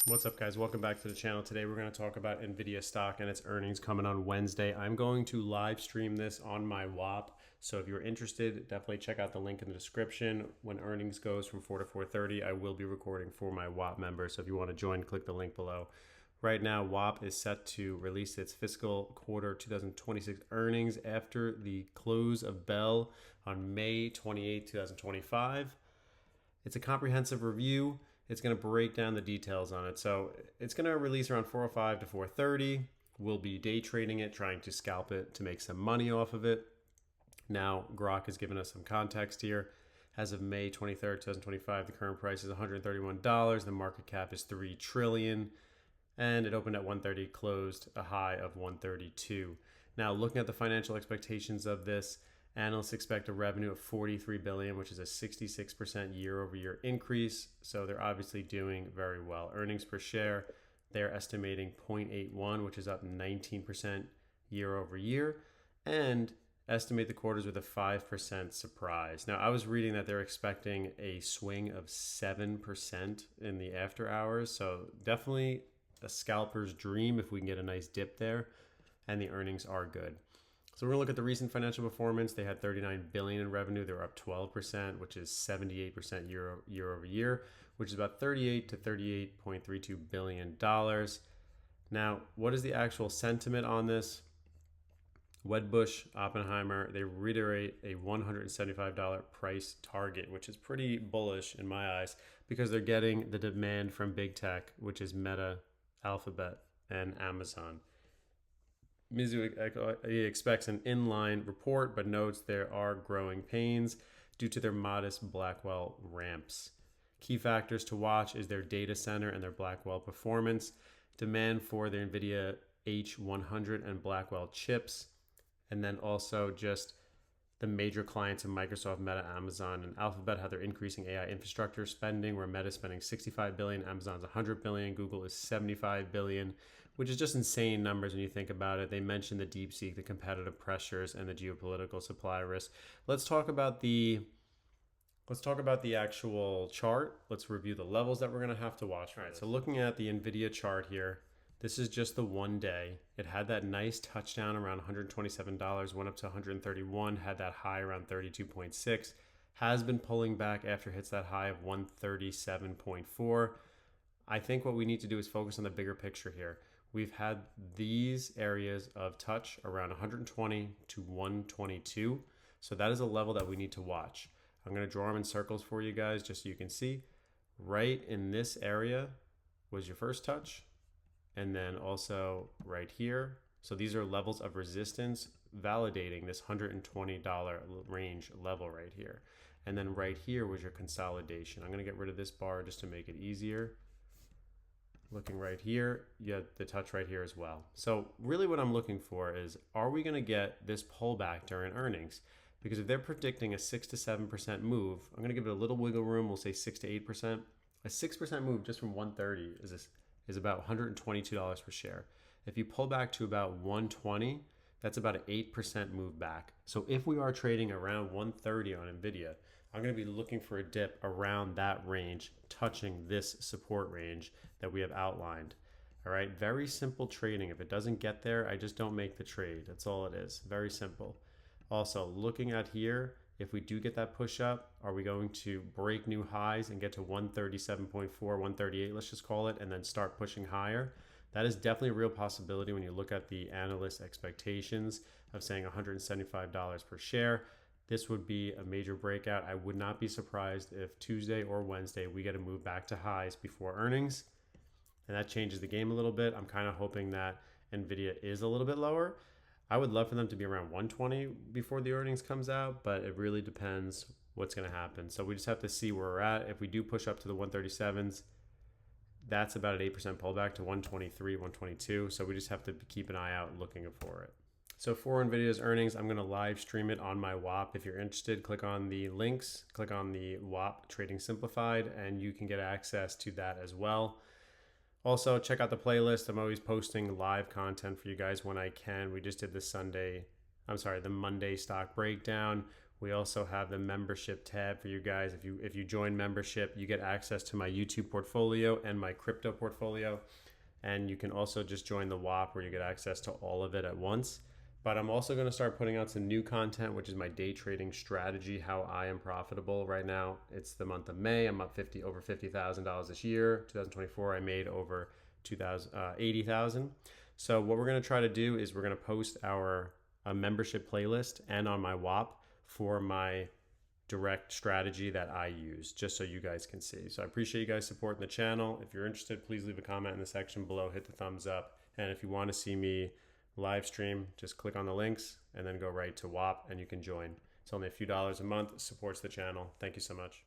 What's up, guys? Welcome back to the channel. Today we're going to talk about NVIDIA stock and its earnings coming on Wednesday. I'm going to live stream this on my WHOP, so if you're interested, definitely check out the link in the description. When earnings goes from 4 to 4:30, I will be recording for my WHOP members, so if you want to join, click the link below. Right now, WHOP is set to release its fiscal quarter 2026 earnings after the close of bell on May 28, 2025. It's a comprehensive review. It's going to break down the details on it. So it's going to release around 4:05 to 4:30. We'll be day trading it, trying to scalp it to make some money off of it. Now, Grok has given us some context here. As of May 23rd, 2025, the current price is $131. The market cap is $3 trillion. And it opened at 130, closed a high of 132. Now, looking at the financial expectations of this, analysts expect a revenue of $43 billion, which is a 66% year-over-year increase. So they're obviously doing very well. Earnings per share, they're estimating 0.81, which is up 19% year-over-year, and estimate the quarters with a 5% surprise. Now, I was reading that they're expecting a swing of 7% in the after hours. So definitely a scalper's dream if we can get a nice dip there, and the earnings are good. So we're going to look at the recent financial performance. They had $39 billion in revenue. They were up 12%, which is 78% year over year, which is about $38 to $38.32 billion. Now, what is the actual sentiment on this? Wedbush, Oppenheimer, they reiterate a $175 price target, which is pretty bullish in my eyes because they're getting the demand from big tech, which is Meta, Alphabet, and Amazon. Mizu expects an inline report, but notes there are growing pains due to their modest Blackwell ramps. Key factors to watch is their data center and their Blackwell performance, demand for their NVIDIA H100 and Blackwell chips, and then also just the major clients of Microsoft, Meta, Amazon, and Alphabet, how they're increasing AI infrastructure spending, where Meta is spending $65 billion, Amazon's $100 billion, Google is $75 billion, which is just insane numbers when you think about it. They mentioned the DeepSeek, the competitive pressures, and the geopolitical supply risk. Let's talk about the actual chart. Let's review the levels that we're going to have to watch. All right, so looking at the NVIDIA chart here, this is just the one day. It had that nice touchdown around $127, went up to 131, had that high around 32.6, has been pulling back after it hits that high of 137.4. I think what we need to do is focus on the bigger picture here. We've had these areas of touch around 120 to 122. So that is a level that we need to watch. I'm going to draw them in circles for you guys just so you can see. Right in this area was your first touch. And then also right here. So these are levels of resistance validating this $120 range level right here. And then right here was your consolidation. I'm going to get rid of this bar just to make it easier. Looking right here, you have the touch right here as well. So really what I'm looking for is, are we going to get this pullback during earnings? Because if they're predicting a 6 to 7% move, I'm going to give it a little wiggle room. We'll say 6 to 8%. A 6% move just from 130 is about $122 per share. If you pull back to about 120, that's about an 8% move back. So if we are trading around 130 on NVIDIA, I'm going to be looking for a dip around that range, touching this support range that we have outlined. All right, very simple trading. If it doesn't get there, I just don't make the trade. That's all it is. Very simple. Also, looking at here, if we do get that push up, are we going to break new highs and get to 137.4, 138, let's just call it, and then start pushing higher? That is definitely a real possibility when you look at the analyst expectations of saying $175 per share. This would be a major breakout. I would not be surprised if Tuesday or Wednesday we get a move back to highs before earnings, and that changes the game a little bit. I'm kind of hoping that NVIDIA is a little bit lower. I would love for them to be around 120 before the earnings comes out, but it really depends what's going to happen. So we just have to see where we're at. If we do push up to the 137s, that's about an 8% pullback to 123, 122. So we just have to keep an eye out looking for it. So for NVIDIA's earnings, I'm going to live stream it on my WHOP. If you're interested, click on the links, click on the WHOP Trading Simplified, and you can get access to that as well. Also, check out the playlist. I'm always posting live content for you guys when I can. We just did the Monday stock breakdown We also have the membership tab for you guys. If you join membership, you get access to my YouTube portfolio and my crypto portfolio. And you can also just join the WHOP where you get access to all of it at once. But I'm also going to start putting out some new content, which is my day trading strategy, how I am profitable right now. It's the month of May. I'm up over $50,000 this year. 2024, I made over 80,000. So what we're going to try to do is we're going to post our membership playlist and on my WHOP for my direct strategy that I use, just so you guys can see. So I appreciate you guys supporting the channel. If you're interested, please leave a comment in the section below, hit the thumbs up. And if you want to see me live stream, just click on the links and then go right to WHOP and you can join. It's only a few dollars a month, supports the channel. Thank you so much.